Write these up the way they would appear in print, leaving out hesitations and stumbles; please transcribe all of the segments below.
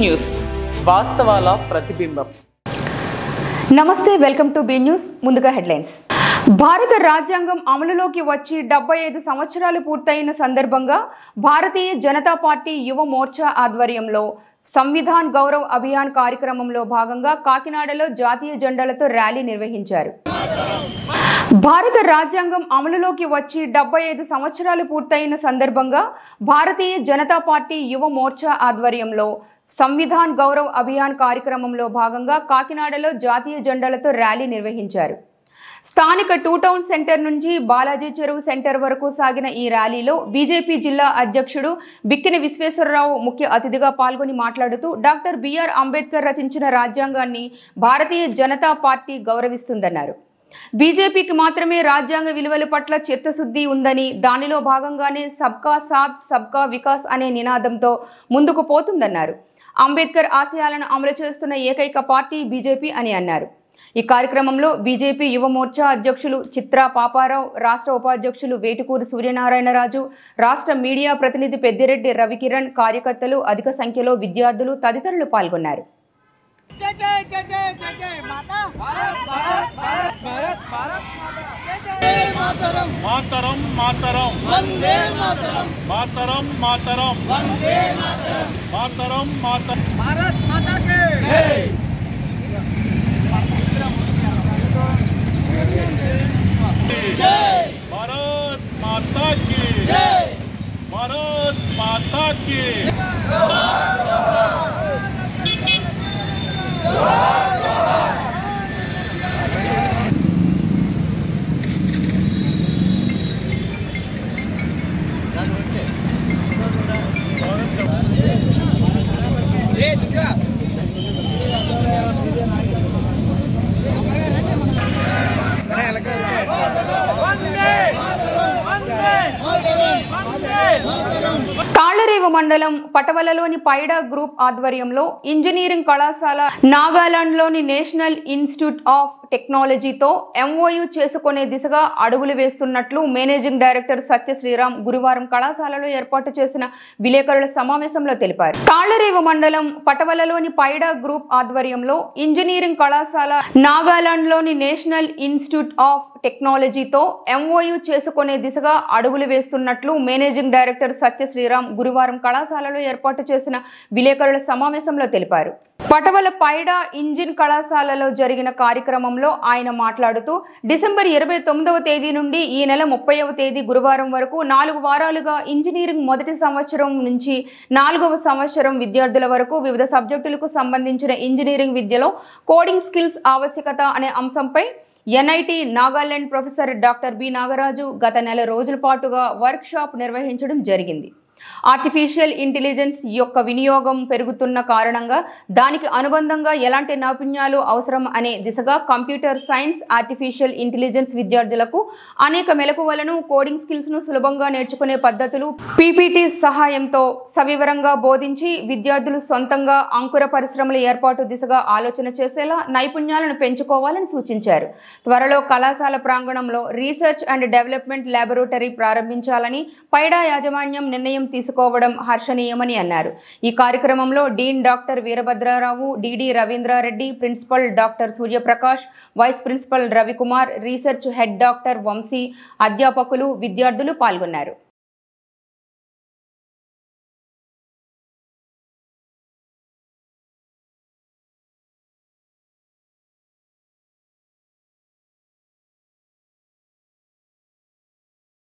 News వాస్తవాల ప్రతిబింబం. నమస్తే, welcome to be news. ముందుగా హెడ్లైన్స్. భారత రాజ్యాంగం అమలులోకి వచ్చి 75 సంవత్సరాలు పూర్తయిన సందర్భంగా భారతీయ జనతా పార్టీ యువ మోర్చా ఆధ్వర్యంలో సంవిధాన్ గౌరవ్ అభియాన్ కార్యక్రమంలో భాగంగా కాకినాడలో జాతీయ జెండాలతో ర్యాలీ నిర్వహించారు. భారత రాజ్యాంగం అమలులోకి వచ్చి 75 సంవత్సరాలు పూర్తయిన సందర్భంగా భారతీయ జనతా పార్టీ యువ మోర్చా ఆధ్వర్యంలో సంవిధాన్ గౌరవ్ అభియాన్ కార్యక్రమంలో భాగంగా కాకినాడలో జాతీయ జెండాలతో ర్యాలీ నిర్వహించారు. స్థానిక 2 టౌన్ సెంటర్ నుంచి బాలాజీ చెరువు సెంటర్ వరకు సాగిన ఈ ర్యాలీలో బీజేపీ జిల్లా అధ్యక్షుడు బిక్కిన విశ్వేశ్వరరావు ముఖ్య అతిథిగా పాల్గొని మాట్లాడుతూ డాక్టర్ బిఆర్ అంబేద్కర్ రచించిన రాజ్యాంగాన్ని భారతీయ జనతా పార్టీ గౌరవిస్తుందన్నారు. బీజేపీకి మాత్రమే రాజ్యాంగ విలువల పట్ల చిత్తశుద్ధి ఉందని, దానిలో భాగంగానే సబ్కా సాథ్ సబ్కా వికాస్ అనే నినాదంతో ముందుకు పోతుందన్నారు. అంబేద్కర్ ఆశయాలను అమలు చేస్తున్న ఏకైక పార్టీ బీజేపీ అని అన్నారు. ఈ కార్యక్రమంలో బీజేపీ యువ మోర్చా అధ్యక్షులు చిత్రా పాపారావు, రాష్ట్ర ఉపాధ్యక్షులు వేటుకూరి సూర్యనారాయణరాజు, రాష్ట్ర మీడియా ప్రతినిధి పెద్దిరెడ్డి రవికిరణ్, కార్యకర్తలు, అధిక సంఖ్యలో విద్యార్థులు తదితరులు పాల్గొన్నారు. भारत माता की తాళ్లరేవు మండలం పటవలలోని పైడా గ్రూప్ ఆధ్వర్యంలో ఇంజనీరింగ్ కళాశాల నాగాలాండ్లోని నేషనల్ ఇన్స్టిట్యూట్ ఆఫ్ టెక్నాలజీతో ఎంఓయూ చేసుకునే దిశగా అడుగులు వేస్తున్నట్లు మేనేజింగ్ డైరెక్టర్ సత్య శ్రీరామ్ గురువారం కళాశాలలో ఏర్పాటు చేసిన విలేకరుల సమావేశంలో తెలిపారు. తాళ్లరేవు మండలం పటవలలోని పైడా గ్రూప్ ఆధ్వర్యంలో ఇంజనీరింగ్ కళాశాల నాగాలాండ్లోని నేషనల్ ఇన్స్టిట్యూట్ ఆఫ్ టెక్నాలజీతో ఎంఓయూ చేసుకునే దిశగా అడుగులు వేస్తున్నట్లు మేనేజింగ్ డైరెక్టర్ సత్య శ్రీరామ్ గురువారం కళాశాలలో ఏర్పాటు చేసిన విలేకరుల సమావేశంలో తెలిపారు. పటవల పైడా ఇంజిన్ కళాశాలలో జరిగిన కార్యక్రమంలో ఆయన మాట్లాడుతూ డిసెంబర్ 29వ తేదీ నుండి ఈ నెల 30వ తేదీ గురువారం వరకు 4 వారాలుగా ఇంజనీరింగ్ మొదటి సంవత్సరం నుంచి 4వ సంవత్సరం విద్యార్థుల వరకు వివిధ సబ్జెక్టులకు సంబంధించిన ఇంజనీరింగ్ విద్యలో కోడింగ్ స్కిల్స్ ఆవశ్యకత అనే అంశంపై NIT Nagaland professor doctor B Nagaraju గత నెల రోజుల పాటుగా వర్క్ షాప్ నిర్వహించడం జరిగింది. ఆర్టిఫిషియల్ ఇంటెలిజెన్స్ యొక్క వినియోగం పెరుగుతున్న కారణంగా దానికి అనుబంధంగా ఎలాంటి నైపుణ్యాలు అవసరం అనే దిశగా కంప్యూటర్ సైన్స్, ఆర్టిఫిషియల్ ఇంటెలిజెన్స్ విద్యార్థులకు అనేక మెలకువలను, కోడింగ్ స్కిల్స్ను సులభంగా నేర్చుకునే పద్ధతులు పీపీటీ సహాయంతో సవివరంగా బోధించి విద్యార్థులు సొంతంగా అంకుర పరిశ్రమల ఏర్పాటు దిశగా ఆలోచన చేసేలా నైపుణ్యాలను పెంచుకోవాలని సూచించారు. త్వరలో కళాశాల ప్రాంగణంలో రీసెర్చ్ అండ్ డెవలప్మెంట్ ల్యాబొరేటరీ ప్రారంభించాలని పైడా యాజమాన్యం నిర్ణయం తీసుకోవడం హర్షణీయమని అన్నారు. ఈ కార్యక్రమంలో dean doctor Veerabhadrarao, DD Ravindrareddy, principal doctor Suryaprakash, vice principal Ravikumar, research head doctor Vamsi, అధ్యాపకులు, విద్యార్థులు పాల్గొన్నారు.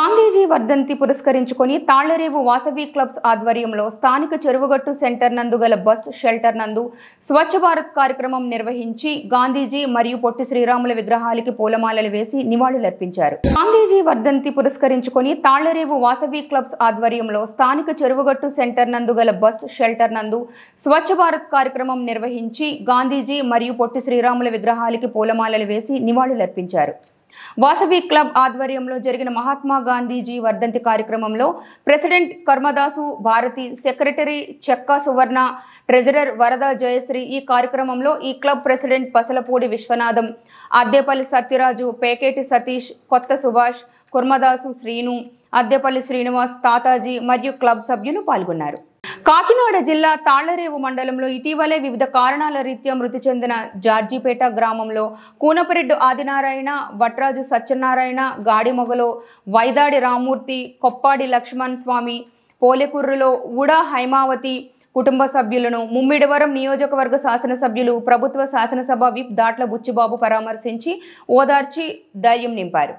గాంధీజీ వర్ధంతి పురస్కరించుకొని తాళ్లరేవు వాసవి క్లబ్స్ ఆధ్వర్యంలో స్థానిక చెరువుగట్టు సెంటర్ నందు గల బస్ షెల్టర్ నందు స్వచ్ఛ భారత్ కార్యక్రమం నిర్వహించి గాంధీజీ మరియు పొట్టి శ్రీరాముల విగ్రహాలకి పూలమాలలు వేసి నివాళులర్పించారు. గాంధీజీ వర్ధంతి పురస్కరించుకొని తాళ్లరేవు వాసవి క్లబ్స్ ఆధ్వర్యంలో స్థానిక చెరువుగట్టు సెంటర్ నందు గల బస్ షెల్టర్ నందు స్వచ్ఛ భారత్ కార్యక్రమం నిర్వహించి గాంధీజీ మరియు పొట్టి శ్రీరాముల విగ్రహాలకి పూలమాలలు వేసి నివాళులర్పించారు. వాసవి క్లబ్ ఆధ్వర్యంలో జరిగిన మహాత్మా గాంధీజీ వర్ధంతి కార్యక్రమంలో ప్రెసిడెంట్ కర్మదాసు భారతి, సెక్రటరీ చెక్కా సువర్ణ, ట్రెజరర్ వరద జయశ్రీ, ఈ కార్యక్రమంలో ఈ క్లబ్ ప్రెసిడెంట్ పసలపూడి విశ్వనాథం, అద్దేపల్లి సత్యరాజు, పేకేటి సతీష్, కొత్త సుభాష్, కుర్మదాసు శ్రీను, అద్దెపల్లి శ్రీనివాస్, తాతాజీ మరియు క్లబ్ సభ్యులు పాల్గొన్నారు. కాకినాడ జిల్లా తాళ్లరేవు మండలంలో ఇటీవలే వివిధ కారణాల రీత్యా మృతి చెందిన జార్జిపేట గ్రామంలో కూనపరెడ్డి ఆదినారాయణ, వట్రాజు సత్యనారాయణ, గాడిమొగలో వైదాడి రామూర్తి, కొప్పాడి లక్ష్మణ్ స్వామి, పోలెకుర్రులో ఉడా హైమావతి కుటుంబ సభ్యులను ముమ్మిడివరం నియోజకవర్గ శాసనసభ్యులు, ప్రభుత్వ శాసనసభ విప్ దాట్ల బుచ్చిబాబు పరామర్శించి ఓదార్చి ధైర్యం నింపారు.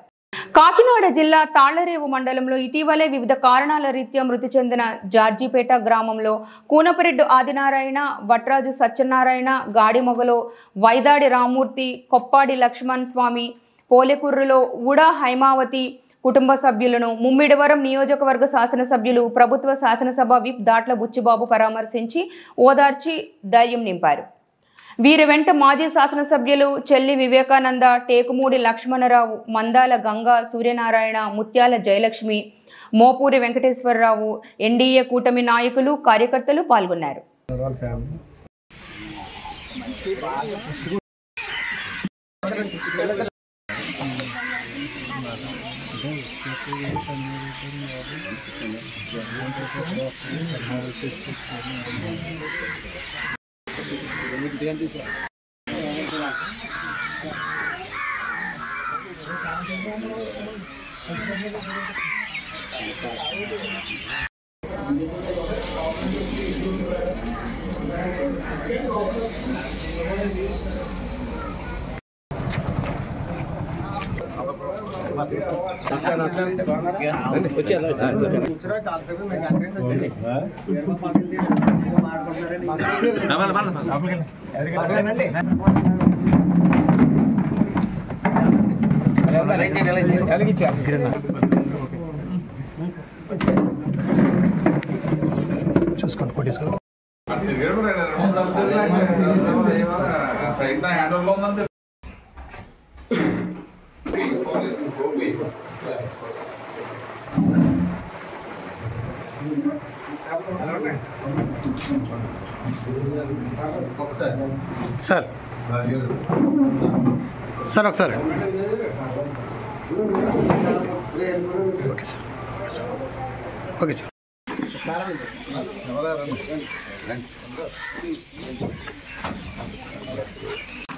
కాకినాడ జిల్లా తాళ్లరేవు మండలంలో ఇటీవలే వివిధ కారణాల రీత్యా మృతి చెందిన జార్జిపేట గ్రామంలో కూనపరెడ్డి ఆదినారాయణ, వట్రాజు సత్యనారాయణ, గాడిమొగలో వైదాడి రామూర్తి, కొప్పాడి లక్ష్మణ్ స్వామి, పోలెకుర్రులో ఉడా హైమావతి కుటుంబ సభ్యులను ముమ్మిడివరం నియోజకవర్గ శాసనసభ్యులు, ప్రభుత్వ శాసనసభ విప్ దాట్ల బుచ్చిబాబు పరామర్శించి ఓదార్చి ధైర్యం నింపారు. వీరి వెంట మాజీ శాసనసభ్యులు చెల్లి వివేకానంద, టేకుమూడి లక్ష్మణరావు, మందాల గంగా సూర్యనారాయణ, ముత్యాల జయలక్ష్మి, మోపూరి వెంకటేశ్వరరావు, ఎన్డీఏ కూటమి నాయకులు, కార్యకర్తలు పాల్గొన్నారు. చూసుకోండి కొట్టేసుకో సార్ సార్ ఒకసారి okay sir okay sir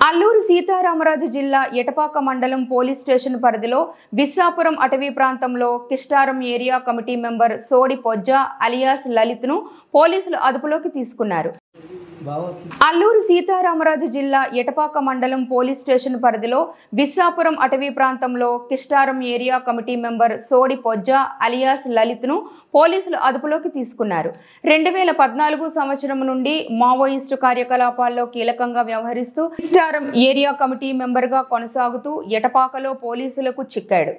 Alluri Sitaramaraju జిల్లా ఎటపాక మండలం పోలీస్ స్టేషన్ పరిధిలో విస్సాపురం అటవీ ప్రాంతంలో Kistaram area committee member Sodi Pojja alias లలిత్ను పోలీసులు అదుపులోకి తీసుకున్నారు. అల్లూరు సీతారామరాజు జిల్లా ఎటపాక మండలం పోలీస్ స్టేషన్ పరిధిలో విస్సాపురం అటవీ ప్రాంతంలో Kistaram area committee member Sodi Pojja alias లలిత్ను పోలీసులు అదుపులోకి తీసుకున్నారు. 2014 సంవత్సరం నుండి మావోయిస్టు కార్యకలాపాల్లో కీలకంగా వ్యవహరిస్తూ కిస్టారం ఏరియా కమిటీ మెంబర్గా కొనసాగుతూ ఎటపాకలో పోలీసులకు చిక్కాడు.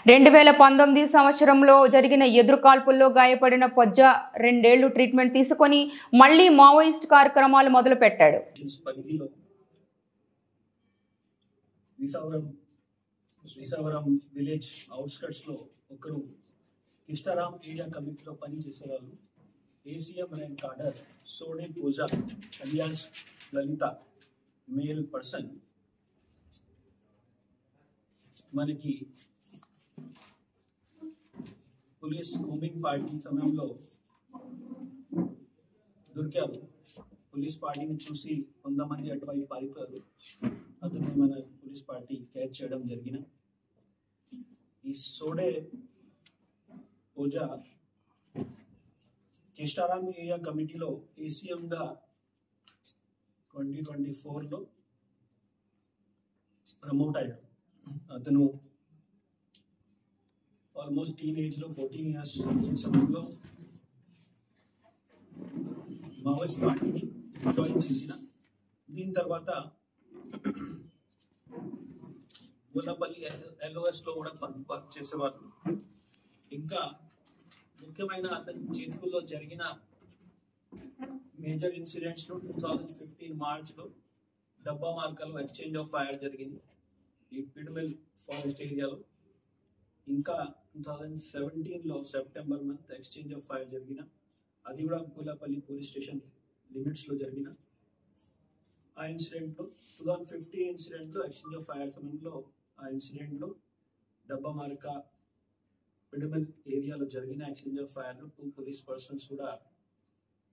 2019 సంవత్సరంలో జరిగిన ఎదురుకాల్పుల్లో గాయపడిన పొజ్జా 2 ఏళ్లు ట్రీట్మెంట్ తీసుకొని మళ్లీ మావోయిస్ట్ కార్యక్రమాలు మొదలుపెట్టాడు. విసావరం విలేజ్ అవుట్స్కట్స్ లో ఒకరు కిస్టారాం ఏరియా కమిటీలో పనిచేసేవాళ్ళు. ఏసీఎం ర్యాంక్ కార్డర్ సోడే పూజా అలియాస్ లలిత మేల్ పర్సన్ మనకి పోలీస్ కూంబింగ్ పార్టీ సమయంలో దొరికారు. పోలీస్ పార్టీని చూసి కొంతమంది అటువైపు పారిపోయారు. అతన్ని మన పోలీస్ పార్టీ క్యాచ్ చేయడం జరిగిన ఈ సోడే పూజా కిస్టారాం ఏరియా కమిటీలో ఏసీఎంగా 2024లో ప్రమోట్ అయ్యారు. అతను ఆల్మోస్ట్ టీనేజ్ లో 14 years సమయంలో మావోయిస్ట్ పార్టీని జాయిన్ చేసిన. దీని తర్వాత గొల్లపల్లి ఎల్ఓఎస్ లో కూడా వర్క్ చేసేవాళ్ళు. ఇంకా ముఖ్యమైన అతని చేతుల్లో జరిగిన మేజర్ ఇన్సిడెంట్స్ లో 2015 మార్చ్లో డబ్బా మార్కలో ఎక్స్చేంజ్ ఆఫ్ ఫైర్ జరిగింది ఈ పిడుమిల్ ఫారెస్ట్ ఏరియాలో. ఇంకా 2017లో September month exchange of fire జరిగిన, అది కూడా గొల్లపల్లి పోలీస్ స్టేషన్ లిమిట్స్ లో జరిగిన ఆ ఇన్సిడెంట్ లో 2015 ఇన్సిడెంట్ లో ఎక్స్చేంజ్ ఆఫ్ ఫైర్ సమయంలో ఆ ఇన్సిడెంట్ లో డబ్బా మార్క పిడుమిల్ ఏరియాలో జరిగిన ఎక్స్చేంజ్ ఆఫ్ ఫైర్ లో 2 పోలీస్ పర్సన్స్ కూడా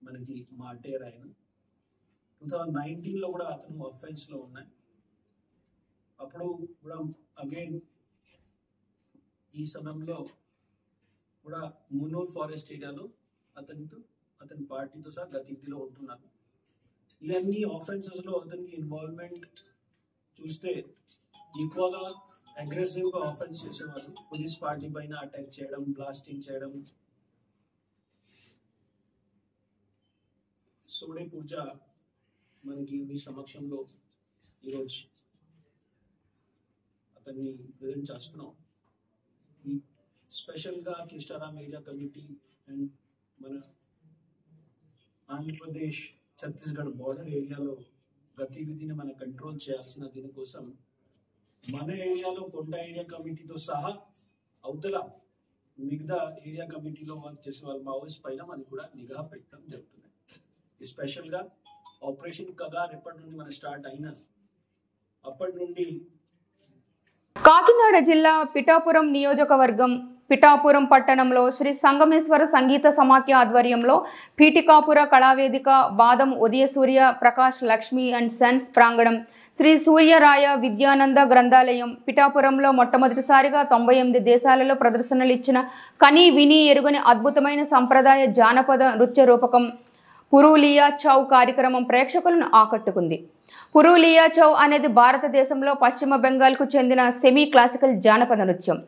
మనకి మార్టేర్ ఆయన. 2019లో కూడా అతను అఫెన్స్లో ఉన్నాయి. అప్పుడు కూడా అగైన్ ఈ సమయంలో కూడా మునూర్ ఫారెస్ట్ ఏరియాలో అతని పార్టీతో సహా గతివిధిలో ఉంటున్నారు. ఇవన్నీ ఆఫెన్సెస్లో అతనికి ఇన్వాల్వ్మెంట్ చూస్తే ఎక్కువగా అగ్రెసివ్గా ఆఫెన్స్ చేసేవారు. పోలీస్ పార్టీ పైన అటాక్ చేయడం, బ్లాస్టింగ్ చేయడం. సోడే పూజ మనకి మీ సమక్షంలో ఈరోజు అతన్ని ప్రజెంట్ చేస్తున్నాం. ఈ స్పెషల్గా కిస్టారాం ఏరియా కమిటీ అండ్ మన ఆంధ్రప్రదేశ్ ఛత్తీస్గఢ్ బార్డర్ ఏరియాలో గతివిధిని మనం కంట్రోల్ చేయాల్సిన దీనికోసం మన ఏరియాలో కొండ ఏరియా కమిటీతో సహా అవతల మిగతా ఏరియా కమిటీలో వర్క్ చేసే వాళ్ళ మావోయిస్ట్ పైన మనకి కూడా నిఘా పెట్టడం జరుగుతుంది. స్పెషల్గా ఆపరేషన్ కగార్ ఎప్పటి నుండి మనం స్టార్ట్ అయినా అప్పటి నుండి కాకినాడ జిల్లా పిఠాపురం నియోజకవర్గం పిఠాపురం పట్టణంలో శ్రీ సంగమేశ్వర సంగీత సమాఖ్య ఆధ్వర్యంలో పీఠికాపుర కళావేదిక బాదం ఉదయసూర్య ప్రకాష్ లక్ష్మి అండ్ సన్స్ ప్రాంగణం శ్రీ సూర్యరాయ విద్యానంద గ్రంథాలయం పిఠాపురంలో మొట్టమొదటిసారిగా 98 దేశాలలో ప్రదర్శనలు ఇచ్చిన కని విని ఎరుగని అద్భుతమైన సంప్రదాయ జానపద నృత్య రూపకం పురూలియా చౌ కార్యక్రమం ప్రేక్షకులను ఆకట్టుకుంది. పురూలియా చౌ అనేది భారతదేశంలో పశ్చిమ బెంగాల్కు చెందిన సెమీ క్లాసికల్ జానపద నృత్యం.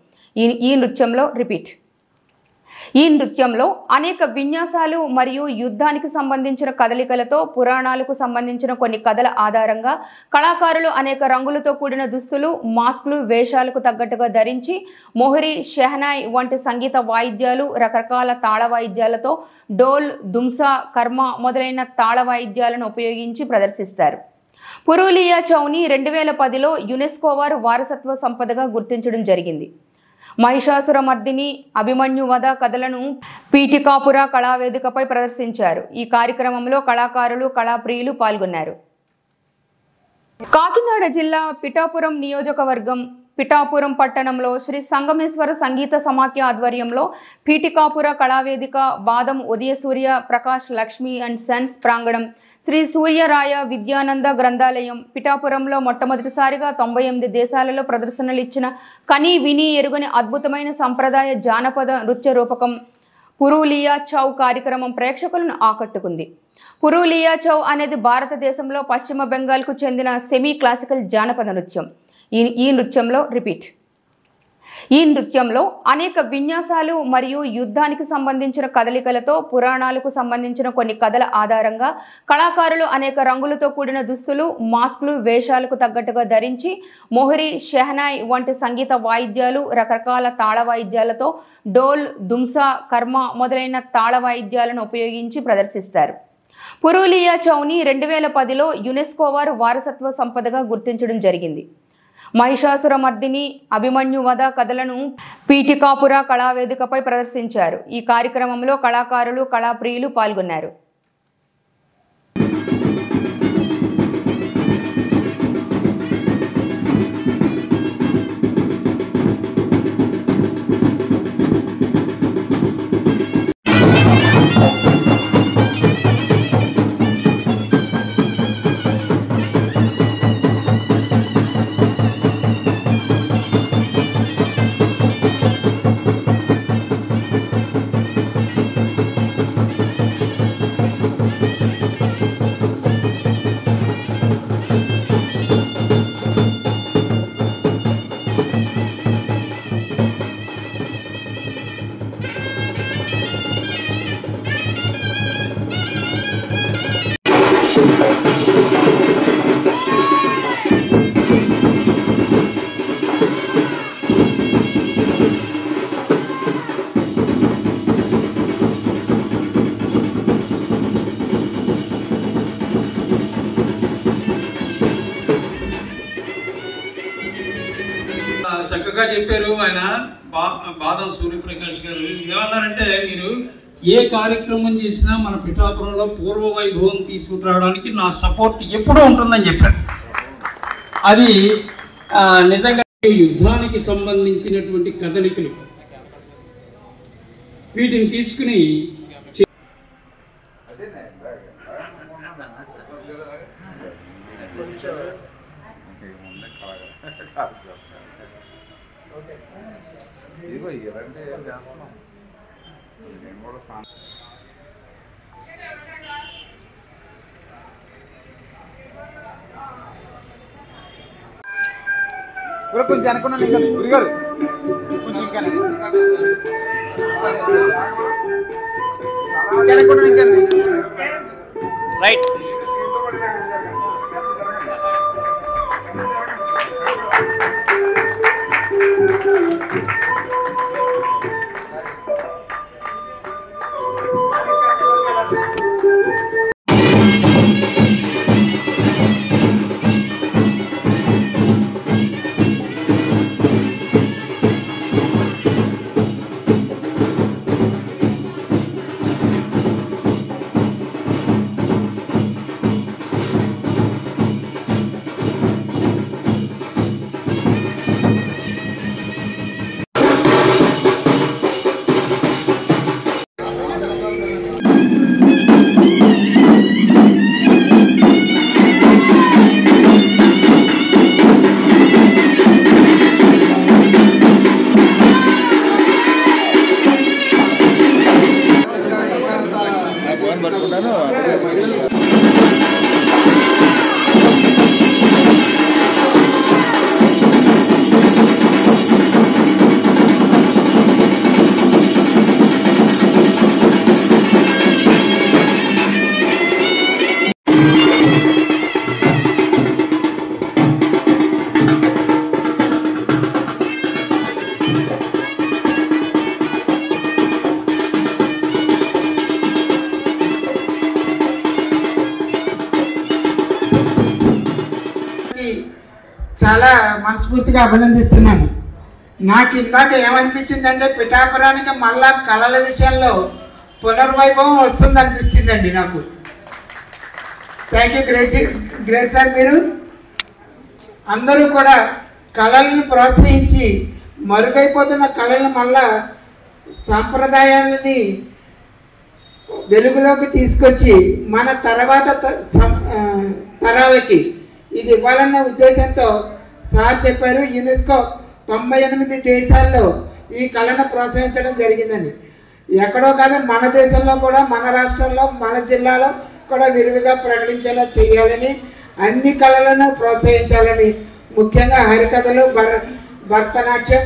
ఈ నృత్యంలో అనేక విన్యాసాలు మరియు యుద్ధానికి సంబంధించిన కదలికలతో పురాణాలకు సంబంధించిన కొన్ని కథల ఆధారంగా కళాకారులు అనేక రంగులతో కూడిన దుస్తులు, మాస్కులు, వేషాలకు తగ్గట్టుగా ధరించి మొహరి, షెహనాయ్ వంటి సంగీత వాయిద్యాలు, రకరకాల తాళ వాయిద్యాలతో డోల్, దుమ్సా, కర్మ మొదలైన తాళ వాయిద్యాలను ఉపయోగించి ప్రదర్శిస్తారు. పురూలియా చౌని 2010లో యునెస్కో వారు వారసత్వ సంపదగా గుర్తించడం జరిగింది. మహిషాసురమర్దిని, అభిమన్యు వధ కథలను పీఠికాపుర కళావేదికపై ప్రదర్శించారు. ఈ కార్యక్రమంలో కళాకారులు, కళాప్రియులు పాల్గొన్నారు. కాకినాడ జిల్లా పిఠాపురం నియోజకవర్గం పిఠాపురం పట్టణంలో శ్రీ సంగమేశ్వర సంగీత సమాఖ్య ఆధ్వర్యంలో పీఠికాపుర కళావేదిక బాదం ఉదయసూర్య ప్రకాష్ లక్ష్మి అండ్ సన్స్ ప్రాంగణం శ్రీ సూర్యరాయ విద్యానంద గ్రంథాలయం పిఠాపురంలో మొట్టమొదటిసారిగా 98 దేశాలలో ప్రదర్శనలు ఇచ్చిన కని విని ఎరుగని అద్భుతమైన సంప్రదాయ జానపద నృత్య రూపకం పురూలియా చౌ కార్యక్రమం ప్రేక్షకులను ఆకట్టుకుంది. పురూలియా చౌ అనేది భారతదేశంలో పశ్చిమ బెంగాల్కు చెందిన సెమీ క్లాసికల్ జానపద నృత్యం. ఈ నృత్యంలో అనేక విన్యాసాలు మరియు యుద్ధానికి సంబంధించిన కదలికలతో పురాణాలకు సంబంధించిన కొన్ని కథల ఆధారంగా కళాకారులు అనేక రంగులతో కూడిన దుస్తులు, మాస్కులు, వేషాలకు తగ్గట్టుగా ధరించి మొహరి, షెహనాయ్ వంటి సంగీత వాయిద్యాలు, రకరకాల తాళ వాయిద్యాలతో డోల్, దుమ్సా, కర్మ మొదలైన తాళ వాయిద్యాలను ఉపయోగించి ప్రదర్శిస్తారు. పురూలియా చౌని 2010లో యునెస్కో వారు వారసత్వ సంపదగా గుర్తించడం జరిగింది. మహిషాసురమర్దిని, అభిమన్యు వధ కథలను పీఠికాపుర కళావేదికపై ప్రదర్శించారు. ఈ కార్యక్రమంలో కళాకారులు, కళాప్రియులు పాల్గొన్నారు. చక్కగా చెప్పారు ఆయన బాదం సూర్యప్రకాష్ గారు. ఏమన్నారంటే, మీరు ఏ కార్యక్రమం చేసినా మన పిఠాపురంలో పూర్వ వైభవం తీసుకురావడానికి నా సపోర్ట్ ఎప్పుడూ ఉంటుందని చెప్పారు. అది నిజంగా యుద్ధానికి సంబంధించినటువంటి కదలికలు వీటిని తీసుకుని ఇదిగో ఇలాంటి చేస్తున్నాం నేను కూడా కొంచెం అనుకున్నాను ఇంకా గురిగారు కొంచెం ఇంకా రైట్. చాలా మనస్ఫూర్తిగా అభినందిస్తున్నాను. నాకు ఇందాక ఏమనిపించిందంటే పిఠాపురానికి మళ్ళా కళల విషయంలో పునర్వైభవం వస్తుందనిపించిందండి నాకు. Thank you, great sir. మీరు అందరూ కూడా కళలను ప్రోత్సహించి మరుగైపోతున్న కళలను మళ్ళా సాంప్రదాయాలని వెలుగులోకి తీసుకొచ్చి మన తర్వాత తరాలకి ఇది ఇవ్వాలన్న ఉద్దేశంతో సార్ చెప్పారు. యునెస్కో 98 దేశాల్లో ఈ కళను ప్రోత్సహించడం జరిగిందని. ఎక్కడో కాదు, మన దేశంలో కూడా, మన రాష్ట్రంలో, మన జిల్లాలో కూడా విరివిగా ప్రకటించేలా చేయాలని, అన్ని కళలను ప్రోత్సహించాలని, ముఖ్యంగా హరికథలు, భరతనాట్యం,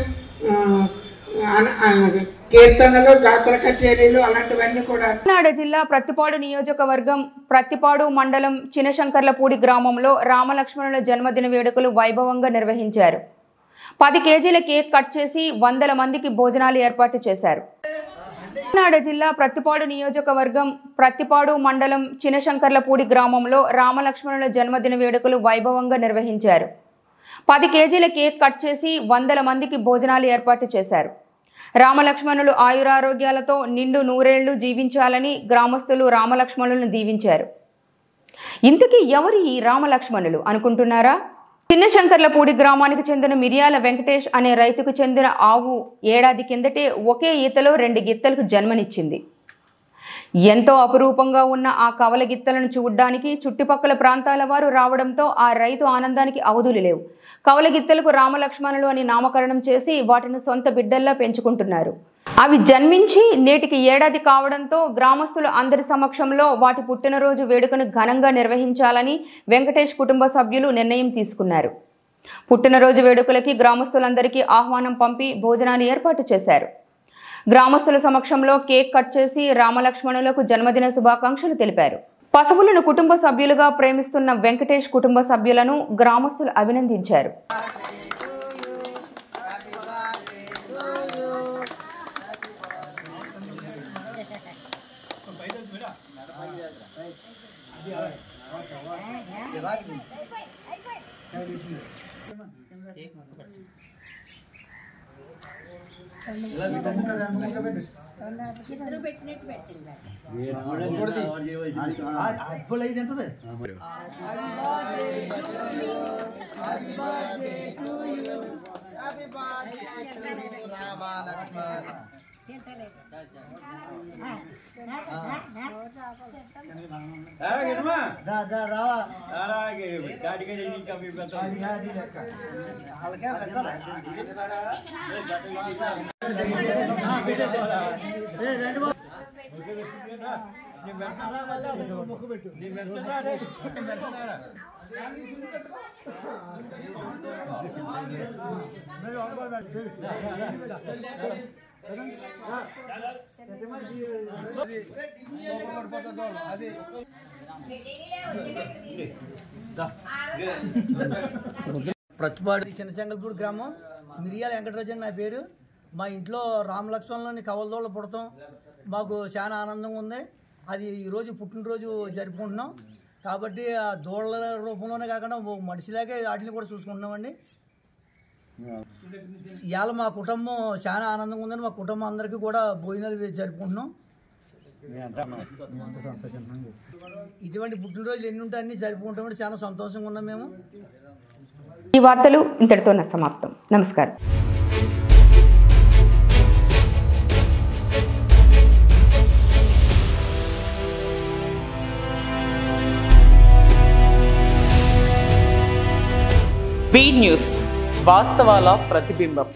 కీర్తనలు, గాత్ర కచేరీలు అలాంటివన్నీ కూడా. కాకినాడ జిల్లా ప్రత్తిపాడు నియోజకవర్గం ప్రత్తిపాడు మండలం చినశంకర్లపూడి గ్రామంలో రామలక్ష్మణుల జన్మదిన వేడుకలు వైభవంగా నిర్వహించారు. 10 కేజీల కేక్ కట్ చేసి 100 మందికి భోజనాలు ఏర్పాటు చేశారు. కాకినాడ జిల్లా ప్రత్తిపాడు నియోజకవర్గం ప్రత్తిపాడు మండలం చినశంకర్లపూడి గ్రామంలో రామలక్ష్మణుల జన్మదిన వేడుకలు వైభవంగా నిర్వహించారు. 10 కేజీల కేక్ కట్ చేసి 100 మందికి భోజనాలు ఏర్పాటు చేశారు. రామలక్ష్మణులు ఆయురారోగ్యాలతో నిండు నూరేళ్లు జీవించాలని గ్రామస్తులు రామలక్ష్మణులను దీవించారు. ఇంతకీ ఎవరు ఈ రామలక్ష్మణులు అనుకుంటున్నారా? చిన్నశంకర్లపూడి గ్రామానికి చెందిన మిరియాల వెంకటేష్ అనే రైతుకు చెందిన ఆవు ఏడాది కిందటే ఒకే ఈతలో 2 గిత్తలకు జన్మనిచ్చింది. ఎంతో అపురూపంగా ఉన్న ఆ కవల గిత్తలను చూడ్డానికి చుట్టుపక్కల ప్రాంతాల వారు రావడంతో ఆ రైతు ఆనందానికి అవధులు లేవు. కవల గిత్తలకు రామలక్ష్మణులు అని నామకరణం చేసి వాటిని సొంత బిడ్డల్లా పెంచుకుంటున్నారు. అవి జన్మించి నేటికి ఏడాది కావడంతో గ్రామస్తులు అందరి సమక్షంలో వాటి పుట్టినరోజు వేడుకను ఘనంగా నిర్వహించాలని వెంకటేష్ కుటుంబ సభ్యులు నిర్ణయం తీసుకున్నారు. పుట్టినరోజు వేడుకలకి గ్రామస్తులందరికీ ఆహ్వానం పంపి భోజనాలు ఏర్పాటు చేశారు. గ్రామస్తుల సమక్షంలో కేక్ కట్ చేసి రామలక్ష్మణులకు జన్మదిన శుభాకాంక్షలు తెలిపారు. పశువులను కుటుంబ సభ్యులుగా ప్రేమిస్తున్న వెంకటేష్ కుటుంబ సభ్యులను గ్రామస్తులు అభినందించారు. ప్రతిపాడు చిన్నశంగల్పూడి గ్రామం మిరియాల వెంకటరాజు అని నా పేరు. మా ఇంట్లో రామలక్ష్మణులోని కవలదోళ్ళ పుడతాం మాకు చాలా ఆనందంగా ఉంది. అది ఈరోజు పుట్టినరోజు జరుపుకుంటున్నాం కాబట్టి ఆ దోళ్ళ రూపంలోనే కాకుండా మనిషిలాగే వాటిని కూడా చూసుకుంటున్నామండి. ఇవాళ మా కుటుంబం చాలా ఆనందంగా ఉందని మా కుటుంబం అందరికీ కూడా భోజనాలు జరుపుకుంటున్నాం. ఇటువంటి పుట్టినరోజులు ఎన్ని ఉంటాయి అన్ని జరుపుకుంటామంటే చాలా సంతోషంగా ఉన్నాం మేము. ఈ వార్తలు ఇంతటితో సమాప్తం. నమస్కారం. బీ న్యూస్, వాస్తవాల ప్రతిబింబం.